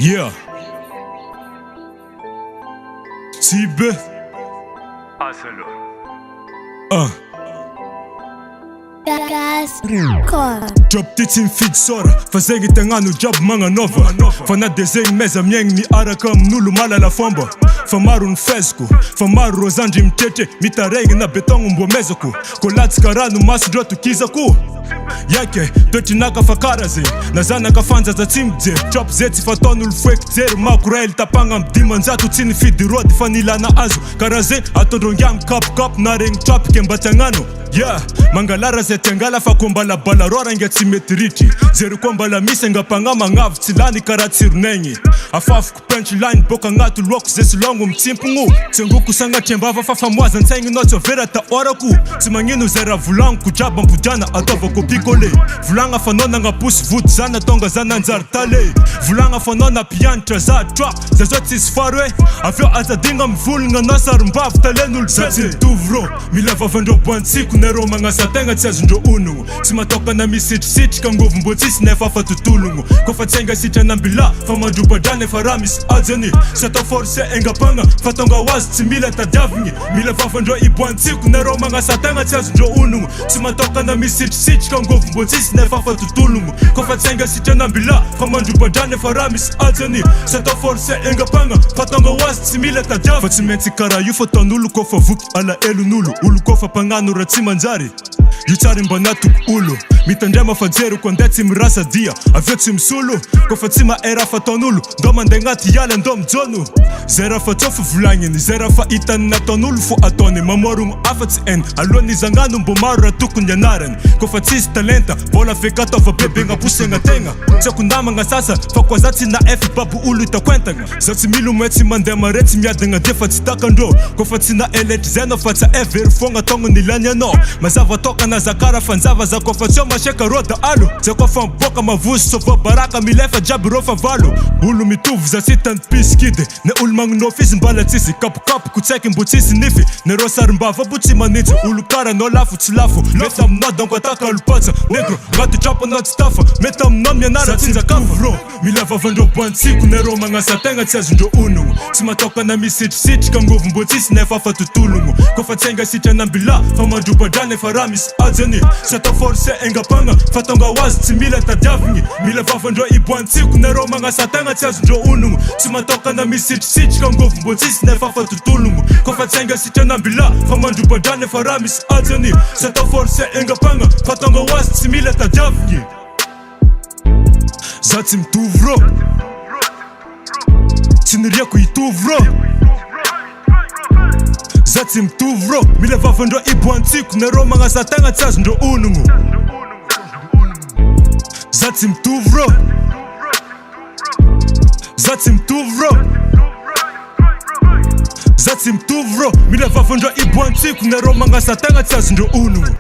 Yeah. Tibe. Aselo. Job teaching feed sora fazegi tangano job manga nova fana desenho meza mieng ni arakam nulu mala la fomba famaru nfesco famaru rozanji mtete mitaregi na betongo mbomeza ku kolats karanu masu drotu kiza ku yake totinaka fakarazi nazana kafanza za timde job zeti fatonu lfwek zero makurel tapanga mdima nzatu tini feed road fanila na azu karaze atodrongyam kap na ring trap kembatangano. Yeah, mangalara zetengala fa kombala bala rora ngeti metriti zero kombala misenga panga mangavu tilani karatsiru nengi afafu ku punchline boka ngatu loku zesilongo mtimpungu tsenguku sanga tembava fafa mwaza ntengi noto vera ta oraku timanginu zera vulangu kujaba mpujana atova kopikole vulanga fanona nga pusi vutu zana tonga zana nzartale vulanga fanona piantra za trap zazotis farwe afyo azadinga mvulu nga nasar mbavu talenu lzati tuvro milava vandro bwantsiku nero manga satenga tsiazu ndo unungu simatoka na misiti kangovu mbotisi nefafa tutulungu kofa tsenga sita nambila fama dupadane faramis adzeni sato force enga panga fatonga wazi tsimila tadavnyi mila fafa ndo ibwantsiku nero manga satenga tsiazu ndo unungu simatoka na misiti kangovu mbotisi nefafa tutulungu kofa tsenga sita nambila fama dupadane faramis adzeni sato force enga panga fatonga wazi tsimila tadavnyi fatsimenti kara yufotonulu kofa vuki ala elu nulu ulu kofa panganu ratsima nzari yutari mbanatu ulu mitandema fadzero kondetsi mirasa dia avyotsi msulu kofatsima era fatonulu ndoma ndengati yale ndom dzonu zera fatofu vulanyeni zera fa itani na tonulu fu atone mamorungu afatsi en aloni zanganu mbomaru ratuku nyanaren kofatsisi talenta vola fekatova bebenga pusenga tenga tsekundama nga sasa fakwazatsi na efi babu ulu itakwentanga zatsi milu mwetsi mandema retsi miadenga defatsi takando kofatsi na elet zeno fatsa everi fonga tongo nilanyano mazava toka na zakara fanzava za kofatsio masheka rota alu zekofa mboka mavusi sova baraka milefa jabirofa valo ulu mituvu za sitan piskide ne ulmang nofisi mbala tisi kapu kutseki mbutisi nifi ne rosar mbava butsi manitsi ulu kara no lafu tsilafu metam na donkwataka lupatsa negro gatu chapo not staffa metam nom yanara tsinza kafa milava vandro bwantsiku ne roma nga satenga tsiazu ndo unungu simatoka na misiti kangovu mbutisi nefafa tutulungu kofa tsenga sita nambila fama dupadane faramis adzeni sato force enga panga fatonga wazi tsimila tadavnyi mila vafa ndo ibwantsiku nero manga satanga tsiazu ndo unungu simatoka na misiti kangovu mbotisi nefafa tutulungu kofa tsenga sita nambila fama dupadane faramis adzeni sato force enga panga fatonga wazi tsimila tadavnyi zati mtuvro tsiniria kuituvro zati mtuvro mila vafa ndo ibwantsiku nero manga satanga tsiazu ndo unungu zati mtuvro zati mtuvro zati mtuvro mila vafa ndo ibwantsiku nero manga satanga tsiazu ndo unungu